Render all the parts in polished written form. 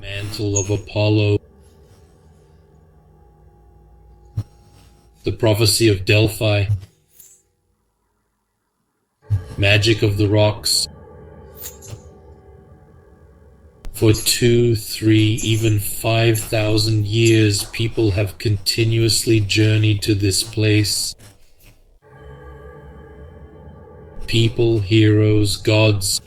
mantle of Apollo. The prophecy of Delphi. Magic of the rocks. For 2, 3, even 5,000 years, people have continuously journeyed to this place. People, heroes, gods.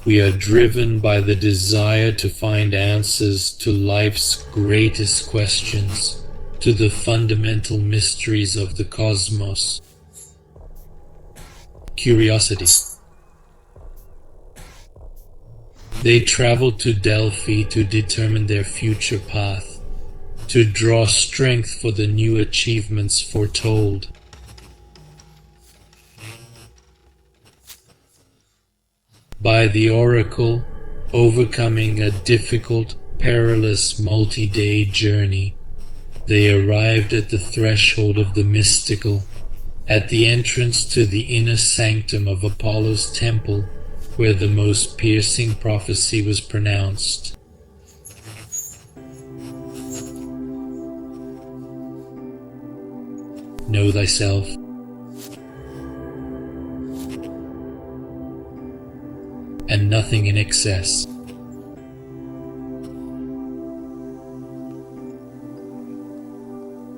We are driven by the desire to find answers to life's greatest questions, to the fundamental mysteries of the cosmos. Curiosity. They traveled to Delphi to determine their future path, to draw strength for the new achievements foretold. By the oracle, overcoming a difficult, perilous multi-day journey, they arrived at the threshold of the mystical, at the entrance to the inner sanctum of Apollo's temple, where the most piercing prophecy was pronounced. Know thyself. And nothing in excess.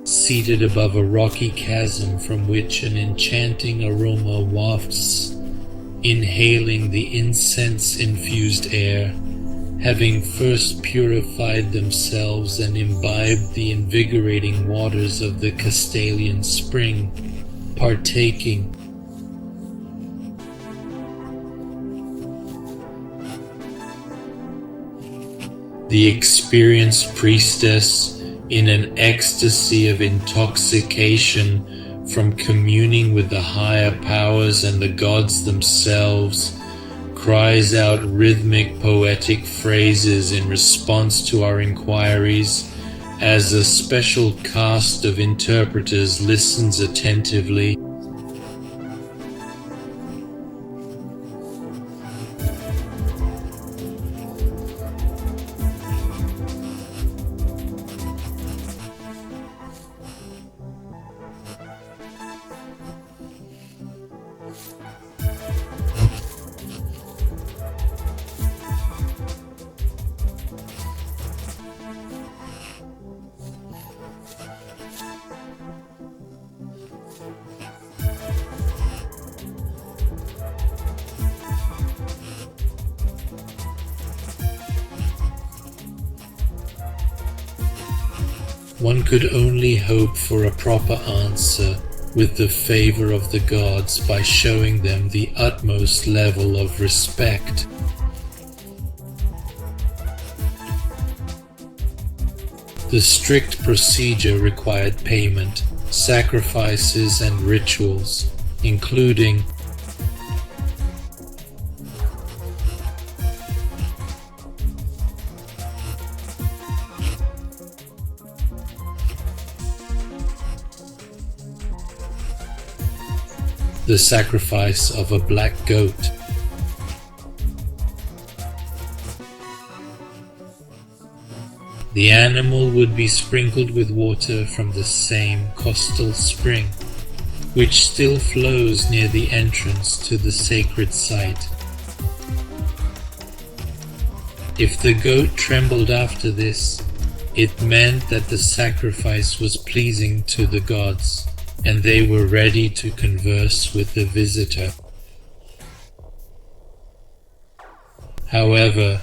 Seated above a rocky chasm from which an enchanting aroma wafts, inhaling the incense-infused air, having first purified themselves and imbibed the invigorating waters of the Castalian spring, partaking the experienced priestess, in an ecstasy of intoxication from communing with the higher powers and the gods themselves, cries out rhythmic poetic phrases in response to our inquiries, as a special cast of interpreters listens attentively. One could only hope for a proper answer with the favor of the gods by showing them the utmost level of respect. The strict procedure required payment, sacrifices and rituals, including the sacrifice of a black goat, the animal would be sprinkled with water from the same costal spring, which still flows near the entrance to the sacred site. If the goat trembled after this, it meant that the sacrifice was pleasing to the gods, and they were ready to converse with the visitor. However,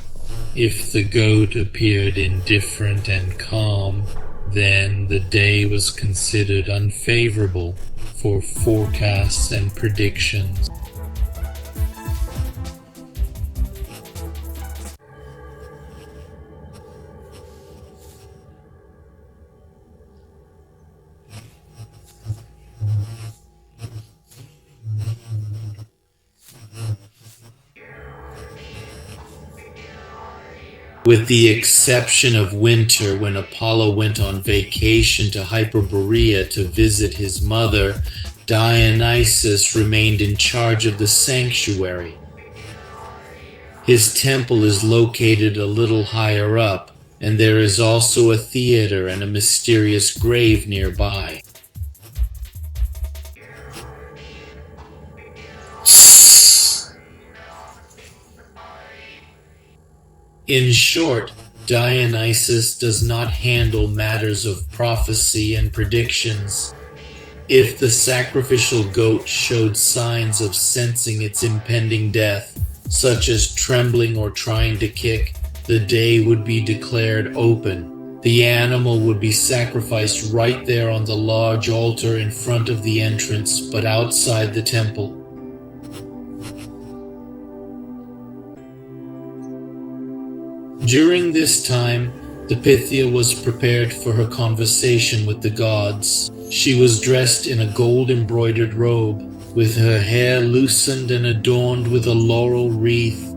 if the goat appeared indifferent and calm, then the day was considered unfavorable for forecasts and predictions. With the exception of winter, when Apollo went on vacation to Hyperborea to visit his mother, Dionysus remained in charge of the sanctuary. His temple is located a little higher up, and there is also a theater and a mysterious grave nearby. In short, Dionysus does not handle matters of prophecy and predictions. If the sacrificial goat showed signs of sensing its impending death, such as trembling or trying to kick, the day would be declared open. The animal would be sacrificed right there on the large altar in front of the entrance, but outside the temple. During this time, the Pythia was prepared for her conversation with the gods. She was dressed in a gold-embroidered robe, with her hair loosened and adorned with a laurel wreath.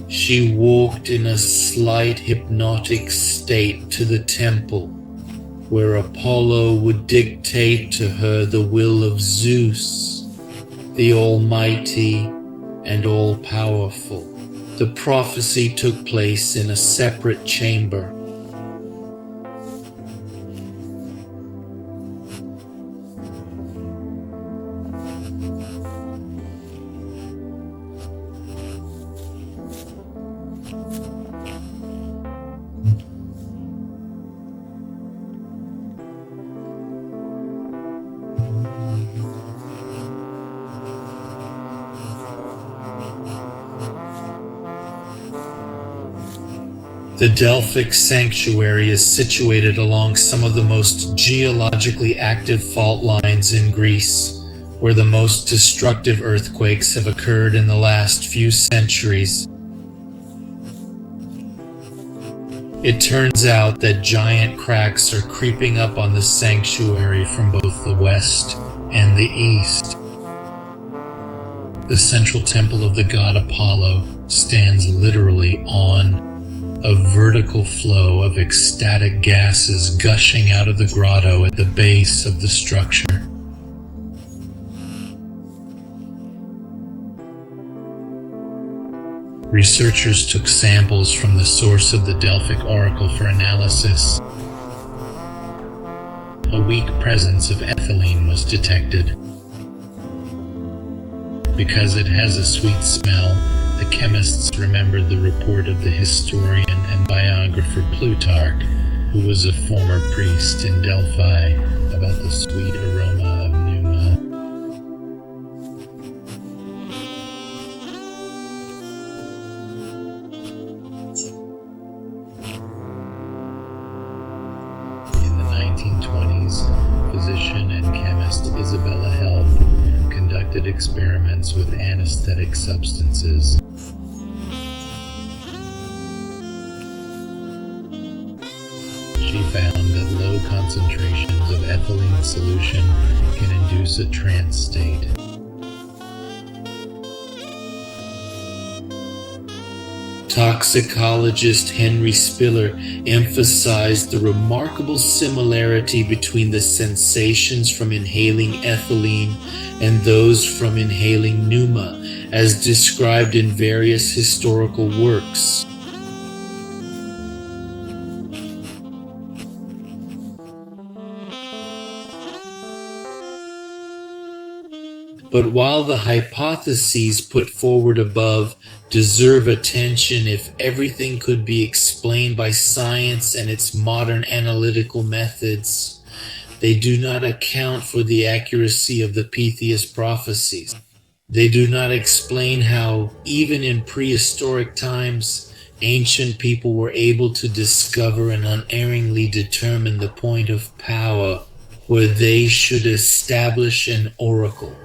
She walked in a slight hypnotic state to the temple, where Apollo would dictate to her the will of Zeus, the Almighty and All-Powerful. The prophecy took place in a separate chamber. The Delphic sanctuary is situated along some of the most geologically active fault lines in Greece, where the most destructive earthquakes have occurred in the last few centuries. It turns out that giant cracks are creeping up on the sanctuary from both the west and the east. The central temple of the god Apollo stands literally on a vertical flow of ecstatic gases gushing out of the grotto at the base of the structure. Researchers took samples from the source of the Delphic oracle for analysis. A weak presence of ethylene was detected. Because it has a sweet smell, the chemists remembered the report of the historian and biographer Plutarch, who was a former priest in Delphi, about the sweet aroma of pneuma. In the 1920s, physician and chemist Isabella Help conducted experiments with anesthetic substances. She found that low concentrations of ethylene solution can induce a trance state. Toxicologist Henry Spiller emphasized the remarkable similarity between the sensations from inhaling ethylene and those from inhaling pneuma, as described in various historical works. But while the hypotheses put forward above deserve attention if everything could be explained by science and its modern analytical methods, they do not account for the accuracy of the Pythia's prophecies. They do not explain how, even in prehistoric times, ancient people were able to discover and unerringly determine the point of power where they should establish an oracle,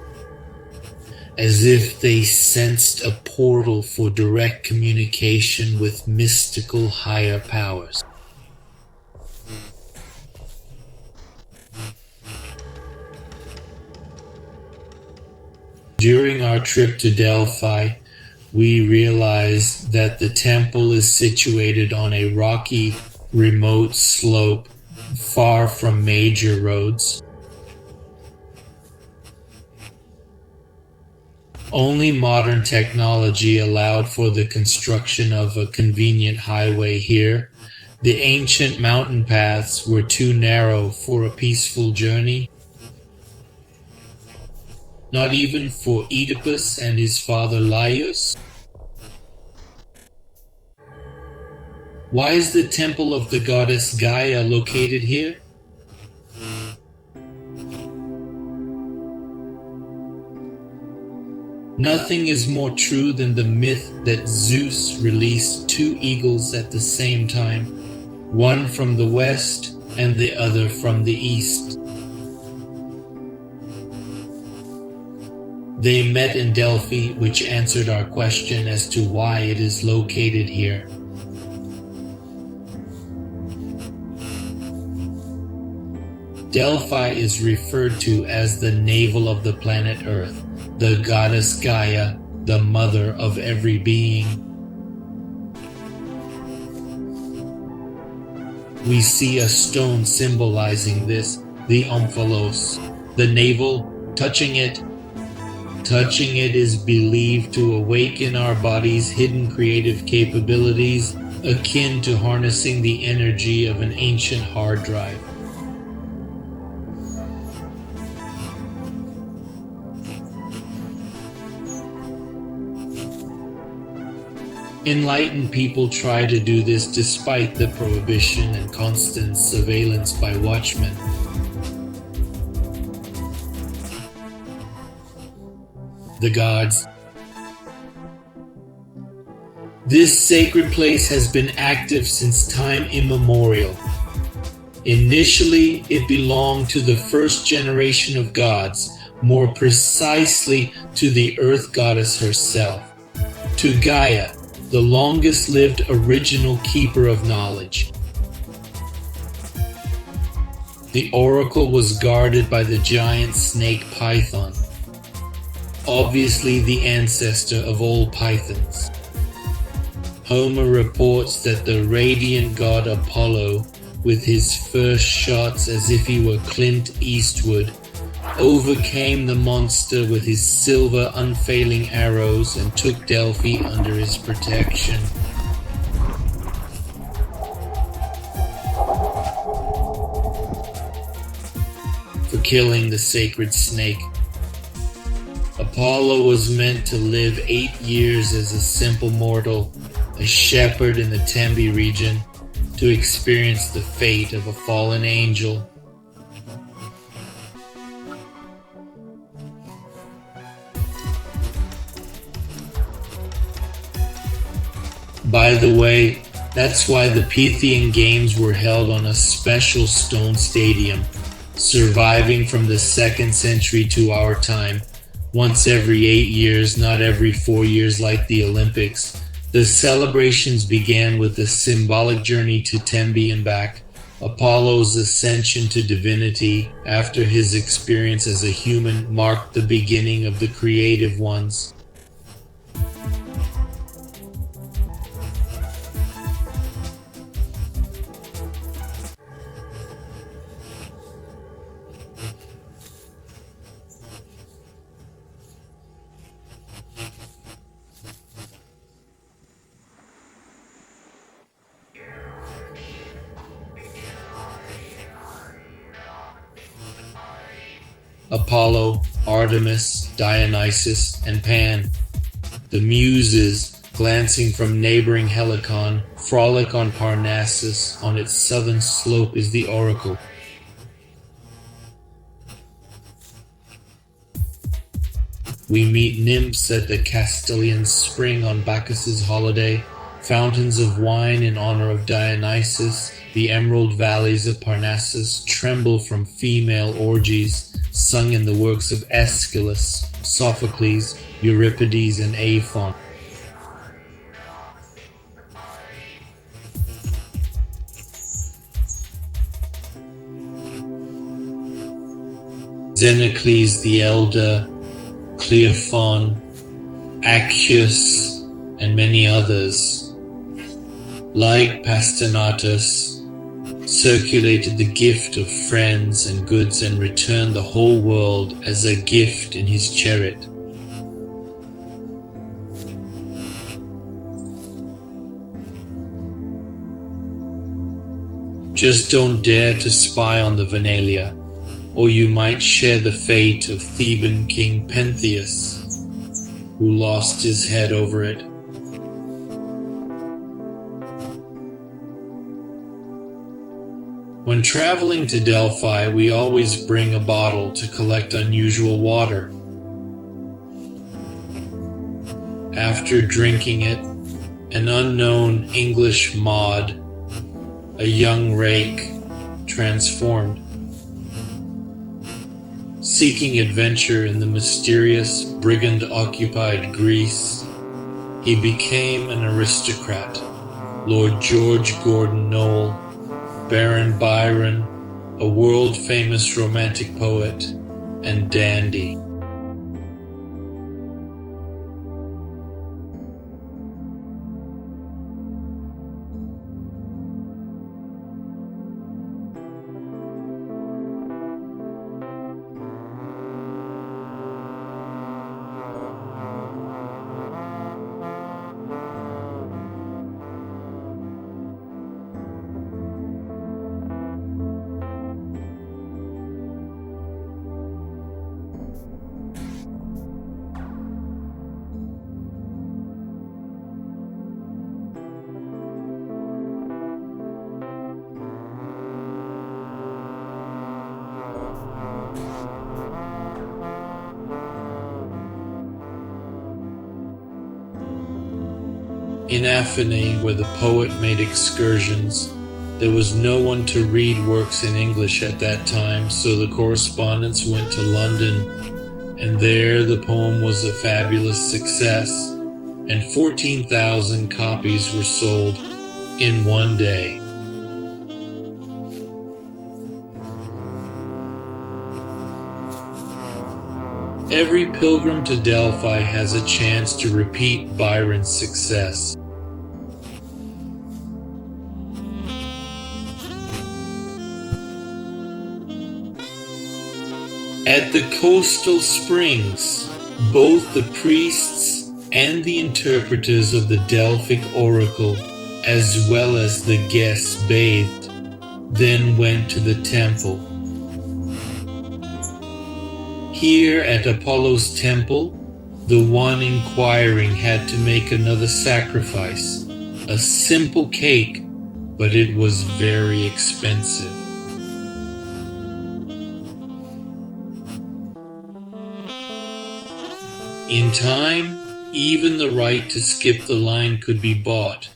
as if they sensed a portal for direct communication with mystical higher powers. During our trip to Delphi, we realized that the temple is situated on a rocky, remote slope far from major roads. Only modern technology allowed for the construction of a convenient highway here. The ancient mountain paths were too narrow for a peaceful journey, not even for Oedipus and his father Laius. Why is the temple of the goddess Gaia located here? Nothing is more true than the myth that Zeus released two eagles at the same time, one from the west and the other from the east. They met in Delphi, which answered our question as to why it is located here. Delphi is referred to as the navel of the planet Earth, the goddess Gaia, the mother of every being. We see a stone symbolizing this, the omphalos, the navel. Touching it is believed to awaken our body's hidden creative capabilities, akin to harnessing the energy of an ancient hard drive. Enlightened people try to do this despite the prohibition and constant surveillance by watchmen. The gods. This sacred place has been active since time immemorial. Initially, it belonged to the first generation of gods, more precisely to the earth goddess herself, to Gaia, the longest-lived original keeper of knowledge. The oracle was guarded by the giant snake Python, obviously the ancestor of all pythons. Homer reports that the radiant god Apollo, with his first shots as if he were Clint Eastwood, overcame the monster with his silver unfailing arrows and took Delphi under his protection. For killing the sacred snake. Apollo was meant to live 8 years as a simple mortal, a shepherd in the Tembe region, to experience the fate of a fallen angel. By the way, that's why the Pythian Games were held on a special stone stadium, surviving from the 2nd century to our time, once every 8 years, not every 4 years like the Olympics. The celebrations began with a symbolic journey to Tembe and back, Apollo's ascension to divinity after his experience as a human marked the beginning of the creative ones. Apollo, Artemis, Dionysus, and Pan. The muses, glancing from neighboring Helicon, frolic on Parnassus. On its southern slope is the oracle. We meet nymphs at the Castilian spring on Bacchus's holiday, fountains of wine in honor of Dionysus. The emerald valleys of Parnassus tremble from female orgies, sung in the works of Aeschylus, Sophocles, Euripides, and Aphon. Xenocles the Elder, Cleophon, Accius, and many others, like Pastanatus, circulated the gift of friends and goods and returned the whole world as a gift in his chariot. Just don't dare to spy on the Venalia, or you might share the fate of Theban King Pentheus, who lost his head over it. When traveling to Delphi, we always bring a bottle to collect unusual water. After drinking it, an unknown English mod, a young rake, transformed. Seeking adventure in the mysterious, brigand-occupied Greece, he became an aristocrat, Lord George Gordon Noel, Baron Byron, a world-famous romantic poet, and dandy. In Athens, where the poet made excursions, there was no one to read works in English at that time, so the correspondents went to London, and there the poem was a fabulous success, and 14,000 copies were sold in one day. Every pilgrim to Delphi has a chance to repeat Byron's success. At the coastal springs, both the priests and the interpreters of the Delphic oracle, as well as the guests bathed, then went to the temple. Here at Apollo's temple, the one inquiring had to make another sacrifice, a simple cake, but it was very expensive. In time, even the right to skip the line could be bought,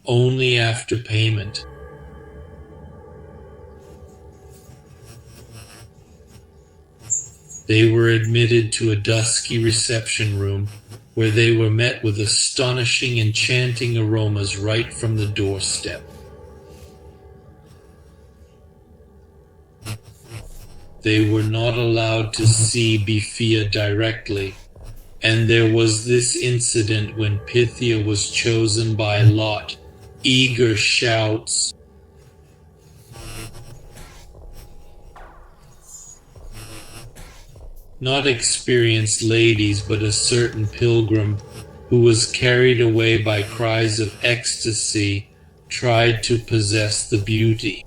only after payment. They were admitted to a dusky reception room where they were met with astonishing, enchanting aromas right from the doorstep. They were not allowed to see Pythia directly, and there was this incident when Pythia was chosen by lot. Eager shouts, not experienced ladies, but a certain pilgrim who was carried away by cries of ecstasy, tried to possess the beauty.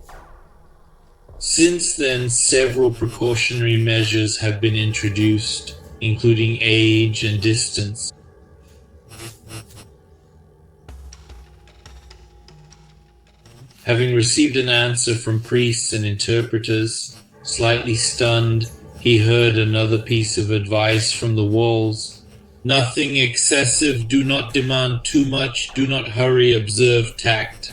Since then, several precautionary measures have been introduced, including age and distance. Having received an answer from priests and interpreters, slightly stunned, he heard another piece of advice from the walls. Nothing excessive, do not demand too much, do not hurry, observe tact.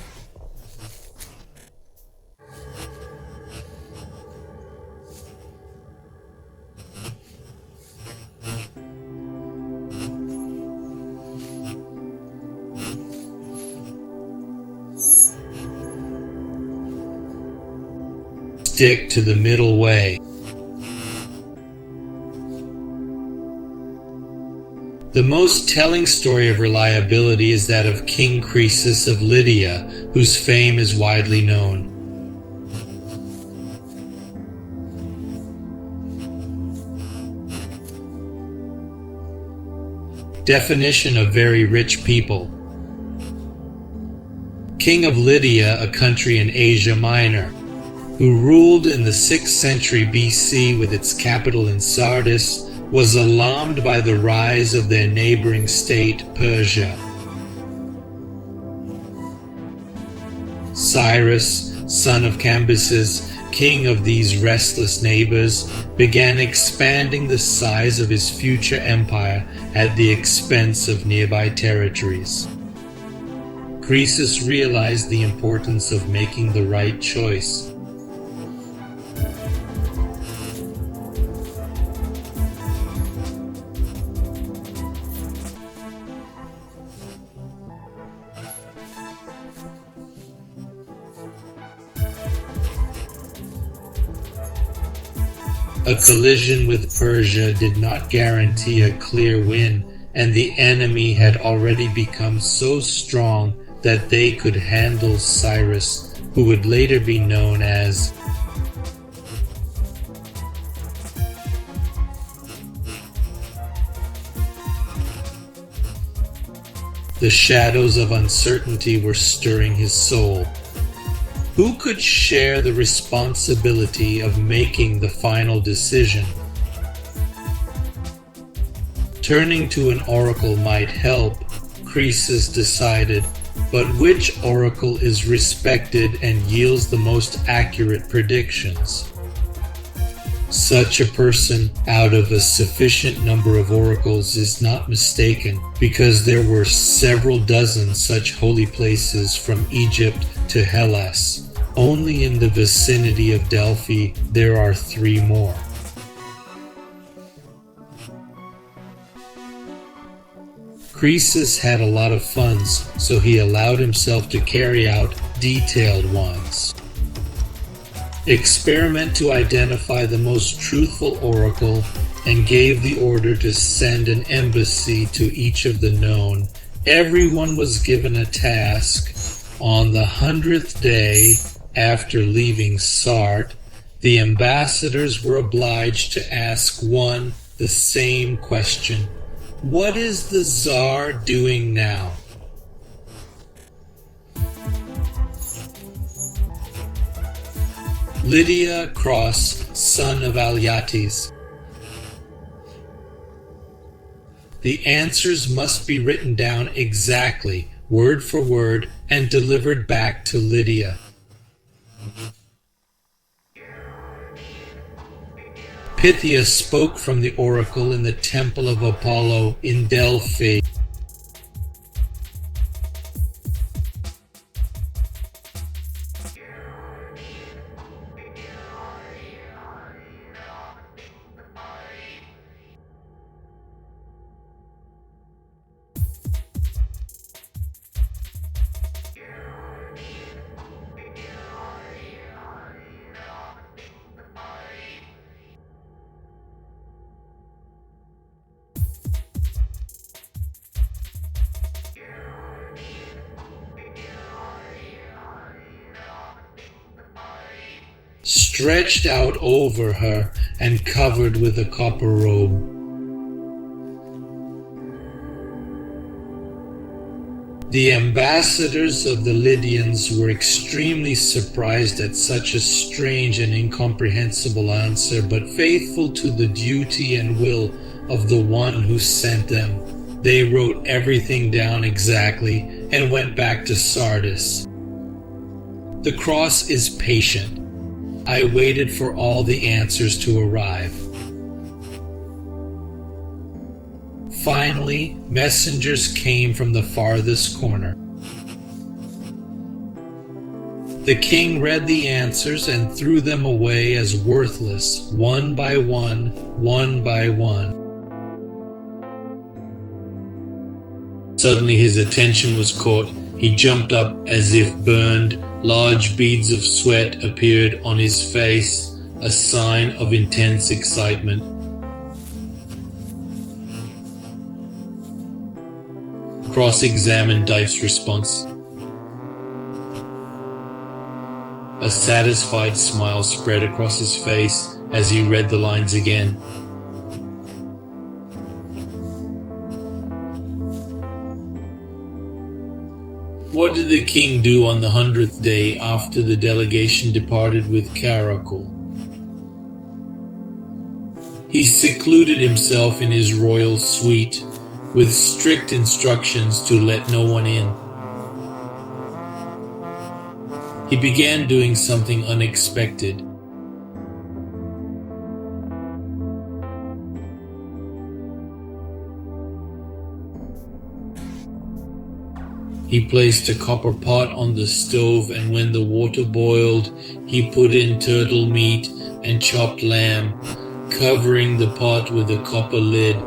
Stick to the middle way. The most telling story of reliability is that of King Croesus of Lydia, whose fame is widely known. Definition of very rich people. king of Lydia, a country in Asia Minor, who ruled in the 6th century BC with its capital in Sardis, was alarmed by the rise of their neighboring state, Persia. Cyrus, son of Cambyses, king of these restless neighbors, began expanding the size of his future empire at the expense of nearby territories. Croesus realized the importance of making the right choice. A collision with Persia did not guarantee a clear win, and the enemy had already become so strong that they could handle Cyrus, who would later be known as the shadows of uncertainty were stirring his soul. Who could share the responsibility of making the final decision? Turning to an oracle might help, Croesus decided, but which oracle is respected and yields the most accurate predictions? Such a person out of a sufficient number of oracles is not mistaken, because there were several dozen such holy places from Egypt to Hellas. Only in the vicinity of Delphi there are 3 more. Croesus had a lot of funds, so he allowed himself to carry out detailed ones. Experiment to identify the most truthful oracle, and gave the order to send an embassy to each of the known. Everyone was given a task. On the 100th day after leaving Sart, the ambassadors were obliged to ask one the same question: what is the Tsar doing now? Lydia Cross, son of Alyattes. The answers must be written down exactly, word for word, and delivered back to Lydia. Pythia spoke from the oracle in the temple of Apollo in Delphi. Stretched out over her and covered with a copper robe. The ambassadors of the Lydians were extremely surprised at such a strange and incomprehensible answer, but faithful to the duty and will of the one who sent them, they wrote everything down exactly and went back to Sardis. The cross is patient. I waited for all the answers to arrive. Finally, messengers came from the farthest corner. The king read the answers and threw them away as worthless, one by one, one by one. Suddenly his attention was caught. He jumped up as if burned. Large beads of sweat appeared on his face, a sign of intense excitement. Cross-examined Dife's response. A satisfied smile spread across his face as he read the lines again. What did the king do on the 100th day after the delegation departed with Caracal? He secluded himself in his royal suite, with strict instructions to let no one in. He began doing something unexpected. He placed a copper pot on the stove, and when the water boiled, he put in turtle meat and chopped lamb, covering the pot with a copper lid.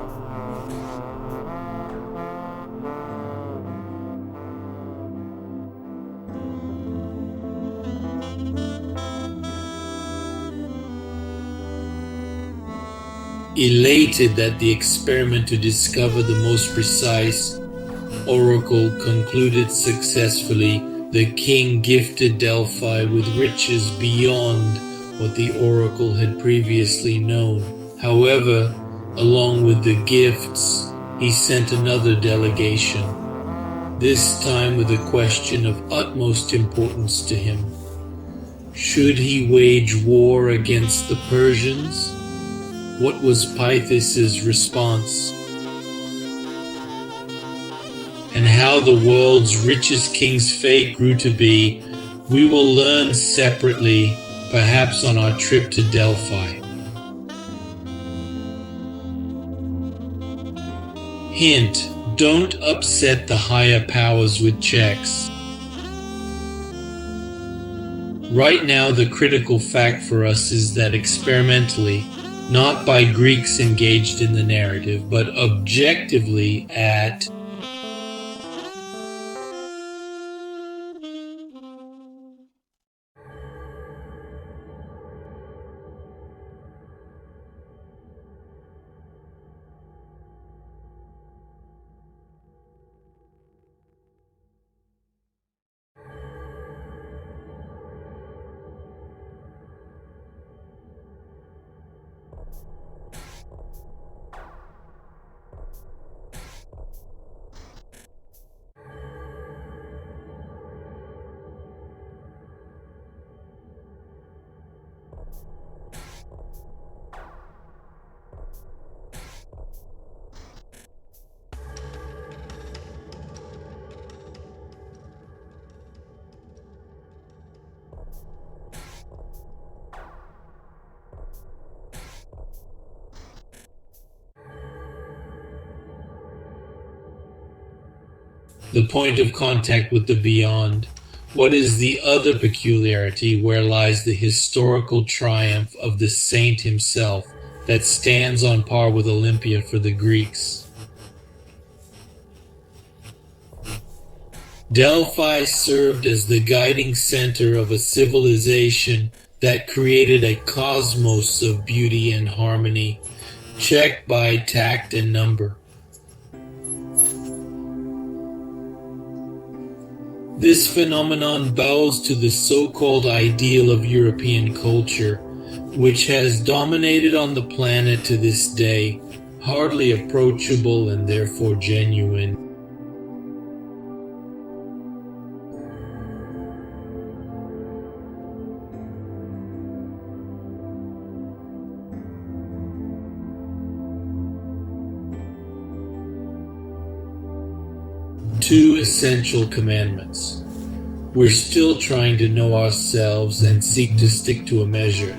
Elated that the experiment to discover the most precise oracle concluded successfully, the king gifted Delphi with riches beyond what the oracle had previously known. However, along with the gifts, he sent another delegation, this time with a question of utmost importance to him. Should he wage war against the Persians? What was Pythis's response? And how the world's richest king's fate grew to be, we will learn separately, perhaps on our trip to Delphi. Hint: don't upset the higher powers with checks. Right now, the critical fact for us is that experimentally, not by Greeks engaged in the narrative, but objectively at the point of contact with the beyond. What is the other peculiarity where lies the historical triumph of the saint himself that stands on par with Olympia for the Greeks? Delphi served as the guiding center of a civilization that created a cosmos of beauty and harmony, checked by tact and number. This phenomenon bows to the so-called ideal of European culture, which has dominated on the planet to this day, hardly approachable and therefore genuine. Two essential commandments. We're still trying to know ourselves and seek to stick to a measure.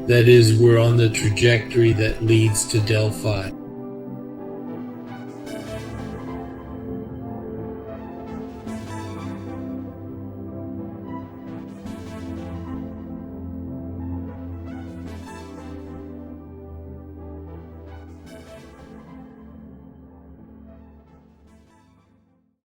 That is, we're on the trajectory that leads to Delphi.